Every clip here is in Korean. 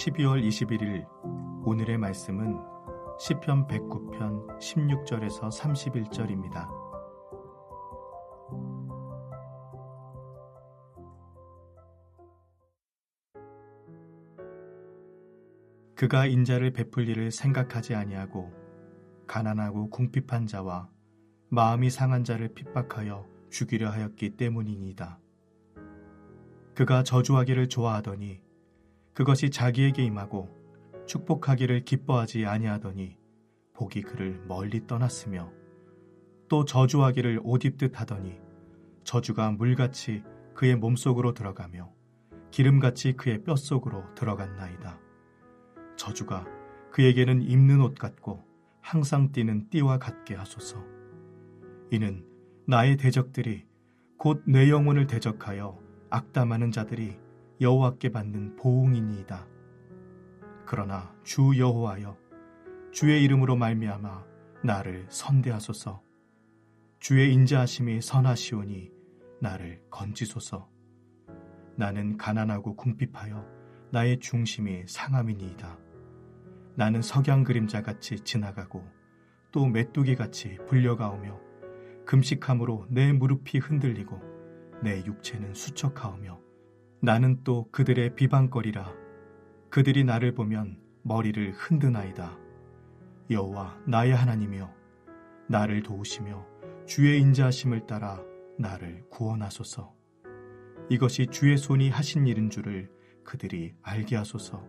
12월 21일 오늘의 말씀은 시편 109편 16절에서 31절입니다. 그가 인자를 베풀리를 생각하지 아니하고 가난하고 궁핍한 자와 마음이 상한 자를 핍박하여 죽이려 하였기 때문이니이다. 그가 저주하기를 좋아하더니 그것이 자기에게 임하고 축복하기를 기뻐하지 아니하더니 복이 그를 멀리 떠났으며 또 저주하기를 옷 입듯 하더니 저주가 물같이 그의 몸속으로 들어가며 기름같이 그의 뼛속으로 들어갔나이다. 저주가 그에게는 입는 옷 같고 항상 띠는 띠와 같게 하소서. 이는 나의 대적들이 곧 내 영혼을 대적하여 악담하는 자들이 여호와께 받는 보응이니이다. 그러나 주 여호와여, 주의 이름으로 말미암아 나를 선대하소서. 주의 인자하심이 선하시오니 나를 건지소서. 나는 가난하고 궁핍하여 나의 중심이 상함이니이다. 나는 석양 그림자같이 지나가고 또 메뚜기같이 불려가오며 금식함으로 내 무릎이 흔들리고 내 육체는 수척하오며 나는 또 그들의 비방거리라. 그들이 나를 보면 머리를 흔드나이다. 여호와 나의 하나님이여, 나를 도우시며 주의 인자하심을 따라 나를 구원하소서. 이것이 주의 손이 하신 일인 줄을 그들이 알게 하소서.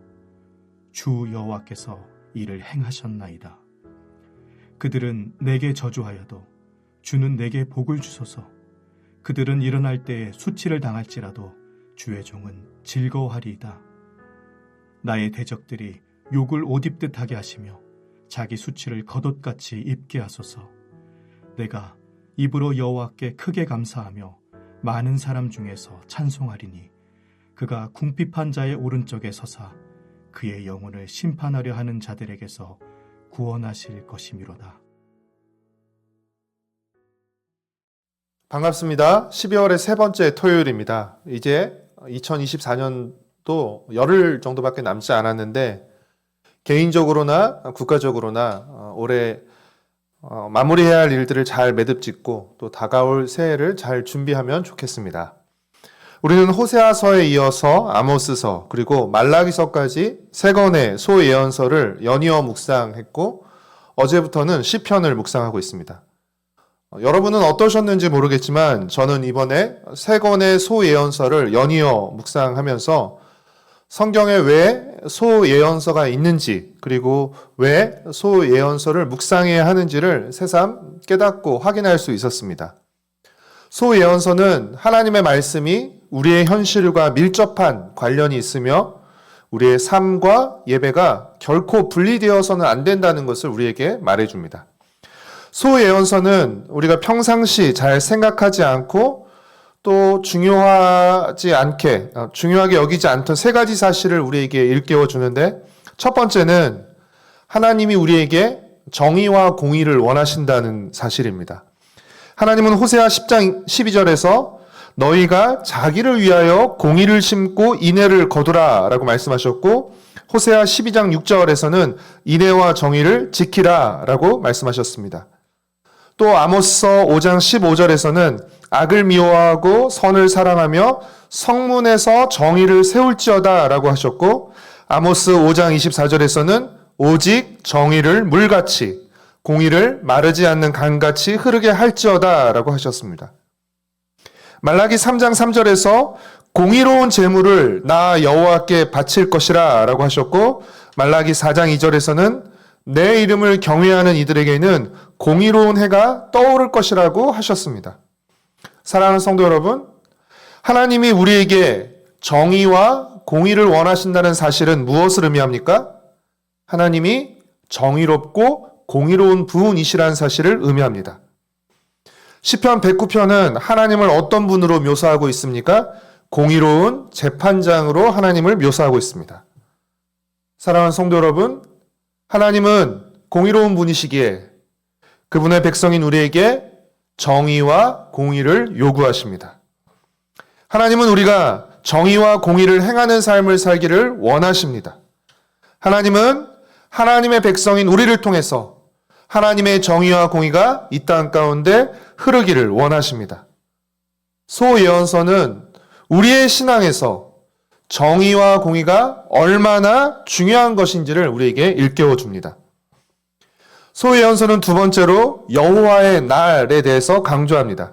주 여호와께서 이를 행하셨나이다. 그들은 내게 저주하여도 주는 내게 복을 주소서. 그들은 일어날 때에 수치를 당할지라도 주의 종은 즐거워하리이다. 나의 대적들이 욕을 옷 입듯 하게 하시며 자기 수치를 겉옷같이 입게 하소서. 내가 입으로 여호와께 크게 감사하며 많은 사람 중에서 찬송하리니 그가 궁핍한 자의 오른쪽에 서사 그의 영혼을 심판하려 하는 자들에게서 구원하실 것이미로다. 반갑습니다. 12월의 세 번째 토요일입니다. 이제 2024년도 열흘 정도밖에 남지 않았는데 개인적으로나 국가적으로나 올해 마무리해야 할 일들을 잘 매듭 짓고 또 다가올 새해를 잘 준비하면 좋겠습니다. 우리는 호세아서에 이어서 아모스서 그리고 말라기서까지 세 권의 소예언서를 연이어 묵상했고 어제부터는 시편을 묵상하고 있습니다. 여러분은 어떠셨는지 모르겠지만 저는 이번에 세 권의 소예언서를 연이어 묵상하면서 성경에 왜 소예언서가 있는지 그리고 왜 소예언서를 묵상해야 하는지를 새삼 깨닫고 확인할 수 있었습니다. 소예언서는 하나님의 말씀이 우리의 현실과 밀접한 관련이 있으며 우리의 삶과 예배가 결코 분리되어서는 안 된다는 것을 우리에게 말해줍니다. 소예언서는 우리가 평상시 잘 생각하지 않고 또 중요하게 여기지 않던 세 가지 사실을 우리에게 일깨워 주는데 첫 번째는 하나님이 우리에게 정의와 공의를 원하신다는 사실입니다. 하나님은 호세아 10장 12절에서 너희가 자기를 위하여 공의를 심고 인애를 거두라 라고 말씀하셨고 호세아 12장 6절에서는 인애와 정의를 지키라 라고 말씀하셨습니다. 또 아모스서 5장 15절에서는 악을 미워하고 선을 사랑하며 성문에서 정의를 세울지어다 라고 하셨고 아모스 5장 24절에서는 오직 정의를 물같이 공의를 마르지 않는 강같이 흐르게 할지어다 라고 하셨습니다. 말라기 3장 3절에서 공의로운 제물을 나 여호와께 바칠 것이라 라고 하셨고 말라기 4장 2절에서는 내 이름을 경외하는 이들에게는 공의로운 해가 떠오를 것이라고 하셨습니다. 사랑하는 성도 여러분, 하나님이 우리에게 정의와 공의를 원하신다는 사실은 무엇을 의미합니까? 하나님이 정의롭고 공의로운 분이시라는 사실을 의미합니다. 시편 109편은 하나님을 어떤 분으로 묘사하고 있습니까? 공의로운 재판장으로 하나님을 묘사하고 있습니다. 사랑하는 성도 여러분, 하나님은 공의로운 분이시기에 그분의 백성인 우리에게 정의와 공의를 요구하십니다. 하나님은 우리가 정의와 공의를 행하는 삶을 살기를 원하십니다. 하나님은 하나님의 백성인 우리를 통해서 하나님의 정의와 공의가 이 땅 가운데 흐르기를 원하십니다. 소예언서는 우리의 신앙에서 정의와 공의가 얼마나 중요한 것인지를 우리에게 일깨워 줍니다. 소예언서는 두 번째로 여호와의 날에 대해서 강조합니다.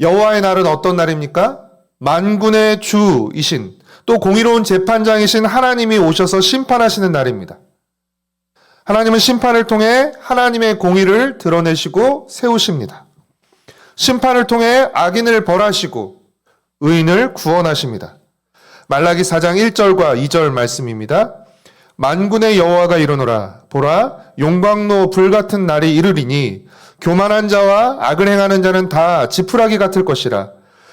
여호와의 날은 어떤 날입니까? 만군의 주이신 또 공의로운 재판장이신 하나님이 오셔서 심판하시는 날입니다. 하나님은 심판을 통해 하나님의 공의를 드러내시고 세우십니다. 심판을 통해 악인을 벌하시고 의인을 구원하십니다. 말라기 4장 1절과 2절 말씀입니다. 만군의 여호와가 이르노라 보라 용광로 불같은 날이 이르리니 교만한 자와 악을 행하는 자는 다 지푸라기 같을 것이라.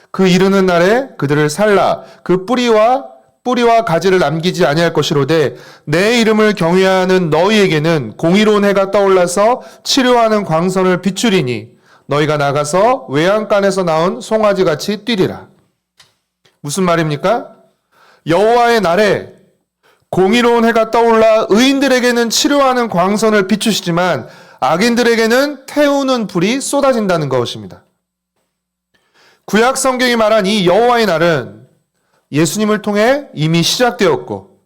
그 이르는 날에 그들을 살라 그 뿌리와 가지를 남기지 아니할 것이로되 내 이름을 경외하는 너희에게는 공의로운 해가 떠올라서 치료하는 광선을 비추리니 너희가 나가서 외양간에서 나온 송아지같이 뛰리라. 무슨 말입니까? 여호와의 날에 공의로운 해가 떠올라 의인들에게는 치료하는 광선을 비추시지만 악인들에게는 태우는 불이 쏟아진다는 것입니다. 구약 성경이 말한 이 여호와의 날은 예수님을 통해 이미 시작되었고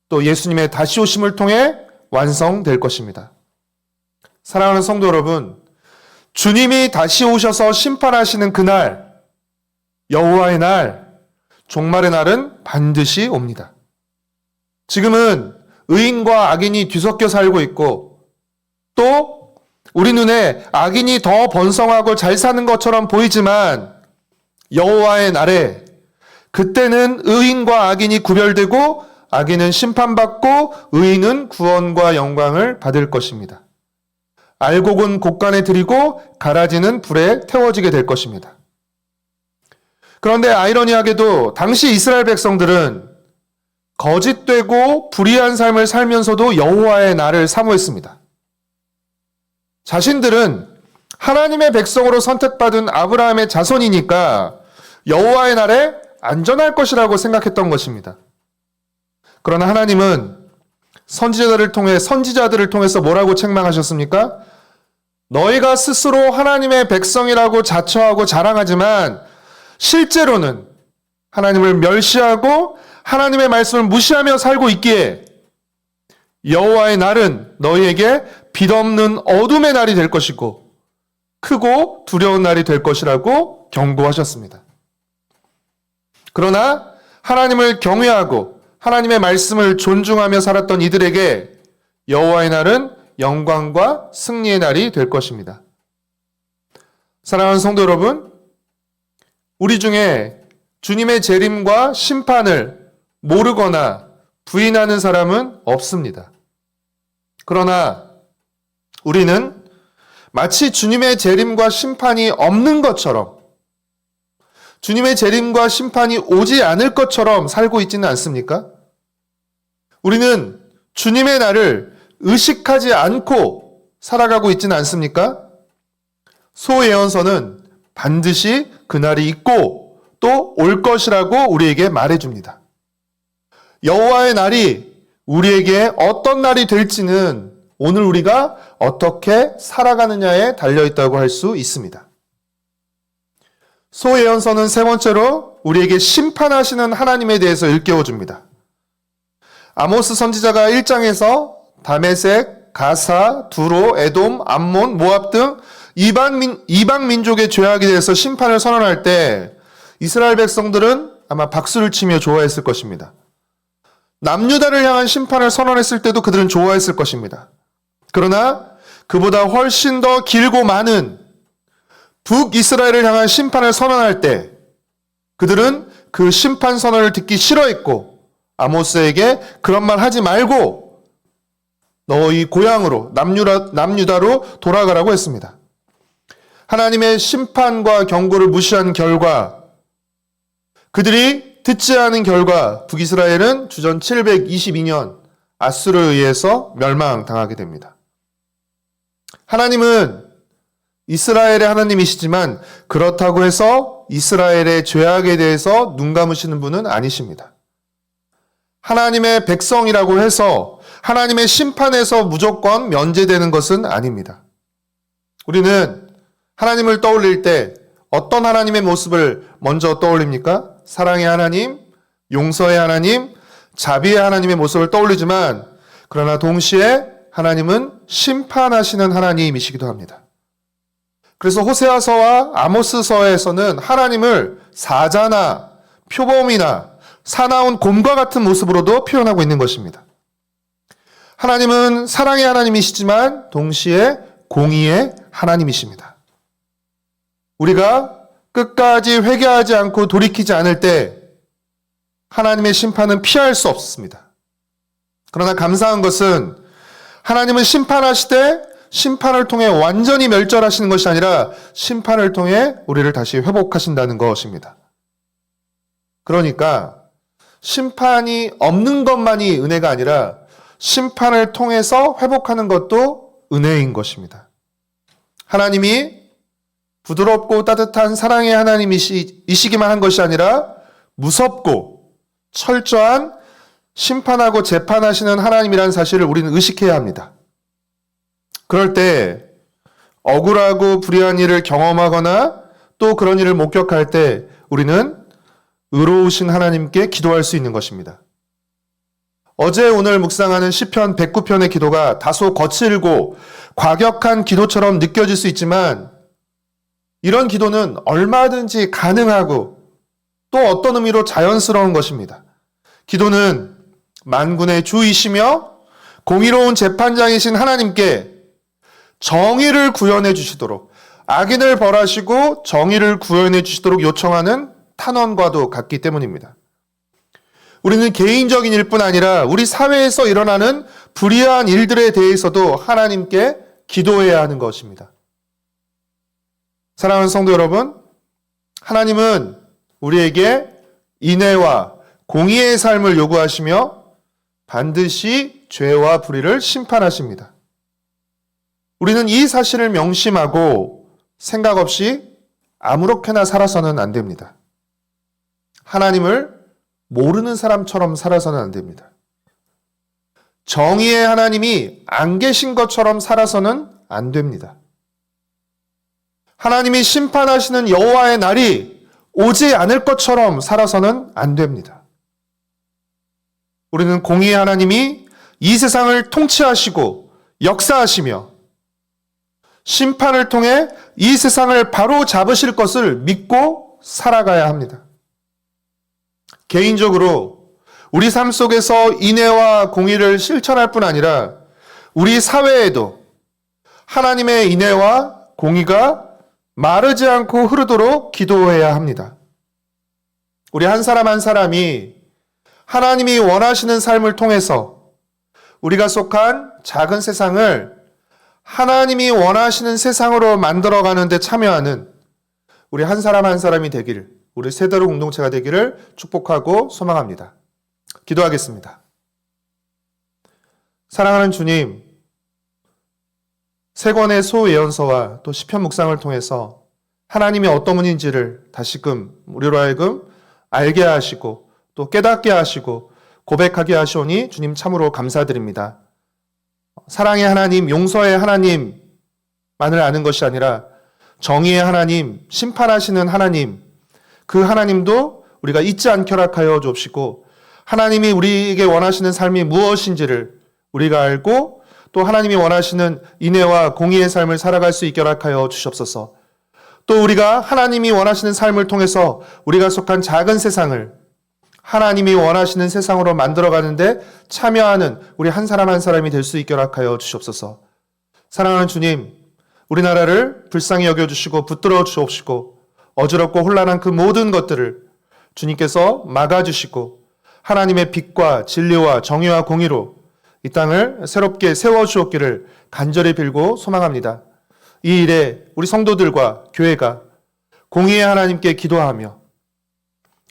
또 예수님의 다시 오심을 통해 완성될 것입니다. 사랑하는 성도 여러분, 주님이 다시 오셔서 심판하시는 그날, 여호와의 날, 종말의 날은 반드시 옵니다. 지금은 의인과 악인이 뒤섞여 살고 있고 또 우리 눈에 악인이 더 번성하고 잘 사는 것처럼 보이지만 여호와의 날에 그때는 의인과 악인이 구별되고 악인은 심판받고 의인은 구원과 영광을 받을 것입니다. 알곡은 곡간에 들이고 가라지는 불에 태워지게 될 것입니다. 그런데 아이러니하게도 당시 이스라엘 백성들은 거짓되고 불의한 삶을 살면서도 여호와의 날을 사모했습니다. 자신들은 하나님의 백성으로 선택받은 아브라함의 자손이니까 여호와의 날에 안전할 것이라고 생각했던 것입니다. 그러나 하나님은 선지자들을 통해서 뭐라고 책망하셨습니까? 너희가 스스로 하나님의 백성이라고 자처하고 자랑하지만 실제로는 하나님을 멸시하고 하나님의 말씀을 무시하며 살고 있기에 여호와의 날은 너희에게 빛없는 어둠의 날이 될 것이고 크고 두려운 날이 될 것이라고 경고하셨습니다. 그러나 하나님을 경외하고 하나님의 말씀을 존중하며 살았던 이들에게 여호와의 날은 영광과 승리의 날이 될 것입니다. 사랑하는 성도 여러분, 우리 중에 주님의 재림과 심판을 모르거나 부인하는 사람은 없습니다. 그러나 우리는 마치 주님의 재림과 심판이 없는 것처럼, 주님의 재림과 심판이 오지 않을 것처럼 살고 있지는 않습니까? 우리는 주님의 날을 의식하지 않고 살아가고 있지는 않습니까? 소예언서는 반드시 그날이 있고 또 올 것이라고 우리에게 말해줍니다. 여호와의 날이 우리에게 어떤 날이 될지는 오늘 우리가 어떻게 살아가느냐에 달려있다고 할 수 있습니다. 소예언서는 세 번째로 우리에게 심판하시는 하나님에 대해서 일깨워줍니다. 아모스 선지자가 1장에서 다메섹, 가사, 두로, 에돔, 암몬, 모압 등 이방 민족의 죄악에 대해서 심판을 선언할 때 이스라엘 백성들은 아마 박수를 치며 좋아했을 것입니다. 남유다를 향한 심판을 선언했을 때도 그들은 좋아했을 것입니다. 그러나 그보다 훨씬 더 길고 많은 북이스라엘을 향한 심판을 선언할 때 그들은 그 심판 선언을 듣기 싫어했고 아모스에게 그런 말 하지 말고 너희 고향으로 남유다로 돌아가라고 했습니다. 하나님의 심판과 경고를 무시한 결과 그들이 듣지 않은 결과 북이스라엘은 주전 722년 아수르에 의해서 멸망당하게 됩니다. 하나님은 이스라엘의 하나님이시지만 그렇다고 해서 이스라엘의 죄악에 대해서 눈 감으시는 분은 아니십니다. 하나님의 백성이라고 해서 하나님의 심판에서 무조건 면제되는 것은 아닙니다. 우리는 하나님을 떠올릴 때 어떤 하나님의 모습을 먼저 떠올립니까? 사랑의 하나님, 용서의 하나님, 자비의 하나님의 모습을 떠올리지만 그러나 동시에 하나님은 심판하시는 하나님이시기도 합니다. 그래서 호세아서와 아모스서에서는 하나님을 사자나 표범이나 사나운 곰과 같은 모습으로도 표현하고 있는 것입니다. 하나님은 사랑의 하나님이시지만 동시에 공의의 하나님이십니다. 우리가 끝까지 회개하지 않고 돌이키지 않을 때 하나님의 심판은 피할 수 없습니다. 그러나 감사한 것은 하나님은 심판하시되 심판을 통해 완전히 멸절하시는 것이 아니라 심판을 통해 우리를 다시 회복하신다는 것입니다. 그러니까 심판이 없는 것만이 은혜가 아니라 심판을 통해서 회복하는 것도 은혜인 것입니다. 하나님이 부드럽고 따뜻한 사랑의 하나님이시기만 한 것이 아니라 무섭고 철저한 심판하고 재판하시는 하나님이라는 사실을 우리는 의식해야 합니다. 그럴 때 억울하고 불의한 일을 경험하거나 또 그런 일을 목격할 때 우리는 의로우신 하나님께 기도할 수 있는 것입니다. 어제 오늘 묵상하는 시편 109편의 기도가 다소 거칠고 과격한 기도처럼 느껴질 수 있지만 이런 기도는 얼마든지 가능하고 또 어떤 의미로 자연스러운 것입니다. 기도는 만군의 주이시며 공의로운 재판장이신 하나님께 정의를 구현해 주시도록, 악인을 벌하시고 정의를 구현해 주시도록 요청하는 탄원과도 같기 때문입니다. 우리는 개인적인 일뿐 아니라 우리 사회에서 일어나는 불의한 일들에 대해서도 하나님께 기도해야 하는 것입니다. 사랑하는 성도 여러분, 하나님은 우리에게 인애와 공의의 삶을 요구하시며 반드시 죄와 불의를 심판하십니다. 우리는 이 사실을 명심하고 생각 없이 아무렇게나 살아서는 안 됩니다. 하나님을 모르는 사람처럼 살아서는 안 됩니다. 정의의 하나님이 안 계신 것처럼 살아서는 안 됩니다. 하나님이 심판하시는 여호와의 날이 오지 않을 것처럼 살아서는 안 됩니다. 우리는 공의의 하나님이 이 세상을 통치하시고 역사하시며 심판을 통해 이 세상을 바로 잡으실 것을 믿고 살아가야 합니다. 개인적으로 우리 삶 속에서 인애와 공의를 실천할 뿐 아니라 우리 사회에도 하나님의 인애와 공의가 마르지 않고 흐르도록 기도해야 합니다. 우리 한 사람 한 사람이 하나님이 원하시는 삶을 통해서 우리가 속한 작은 세상을 하나님이 원하시는 세상으로 만들어가는 데 참여하는 우리 한 사람 한 사람이 되기를, 우리 세대로 공동체가 되기를 축복하고 소망합니다. 기도하겠습니다. 사랑하는 주님, 세 권의 소예언서와 또 시편 묵상을 통해서 하나님이 어떤 분인지를 다시금 우리로 하여금 알게 하시고 또 깨닫게 하시고 고백하게 하시오니 주님 참으로 감사드립니다. 사랑의 하나님, 용서의 하나님만을 아는 것이 아니라 정의의 하나님, 심판하시는 하나님, 그 하나님도 우리가 잊지 않게 허락하여 주옵시고 하나님이 우리에게 원하시는 삶이 무엇인지를 우리가 알고 또 하나님이 원하시는 인애와 공의의 삶을 살아갈 수 있게 허락하여 주시옵소서. 또 우리가 하나님이 원하시는 삶을 통해서 우리가 속한 작은 세상을 하나님이 원하시는 세상으로 만들어가는데 참여하는 우리 한 사람 한 사람이 될 수 있게 허락하여 주시옵소서. 사랑하는 주님, 우리나라를 불쌍히 여겨주시고 붙들어 주옵시고 어지럽고 혼란한 그 모든 것들을 주님께서 막아주시고 하나님의 빛과 진리와 정의와 공의로 이 땅을 새롭게 세워주었기를 간절히 빌고 소망합니다. 이 일에 우리 성도들과 교회가 공의의 하나님께 기도하며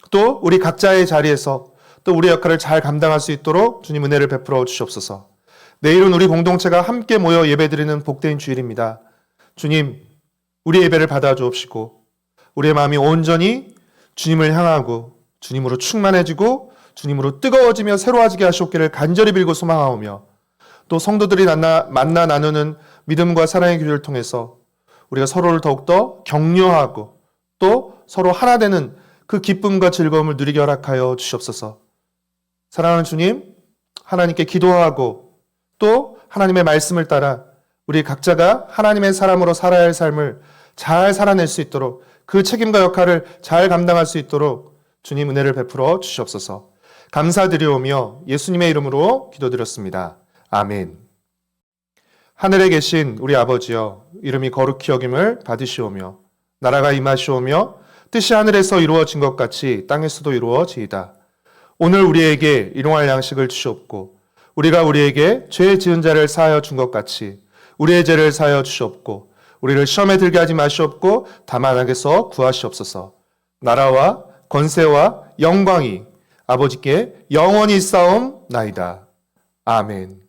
또 우리 각자의 자리에서 또 우리 역할을 잘 감당할 수 있도록 주님 은혜를 베풀어 주시옵소서. 내일은 우리 공동체가 함께 모여 예배드리는 복된 주일입니다. 주님, 우리 예배를 받아 주옵시고 우리의 마음이 온전히 주님을 향하고 주님으로 충만해지고 주님으로 뜨거워지며 새로워지게 하시옵기를 간절히 빌고 소망하오며 또 성도들이 만나 나누는 믿음과 사랑의 교류를 통해서 우리가 서로를 더욱더 격려하고 또 서로 하나 되는 그 기쁨과 즐거움을 누리게 허락하여 주시옵소서. 사랑하는 주님, 하나님께 기도하고 또 하나님의 말씀을 따라 우리 각자가 하나님의 사람으로 살아야 할 삶을 잘 살아낼 수 있도록 그 책임과 역할을 잘 감당할 수 있도록 주님 은혜를 베풀어 주시옵소서. 감사드리오며 예수님의 이름으로 기도드렸습니다. 아멘. 하늘에 계신 우리 아버지여, 이름이 거룩히 여김을 받으시오며 나라가 임하시오며 뜻이 하늘에서 이루어진 것 같이 땅에서도 이루어지이다. 오늘 우리에게 일용할 양식을 주시옵고 우리가 우리에게 죄 지은 자를 사하여 준 것 같이 우리의 죄를 사하여 주시옵고 우리를 시험에 들게 하지 마시옵고 다만 악에서 구하시옵소서. 나라와 권세와 영광이 아버지께 영원히 있사옵나이다. 아멘.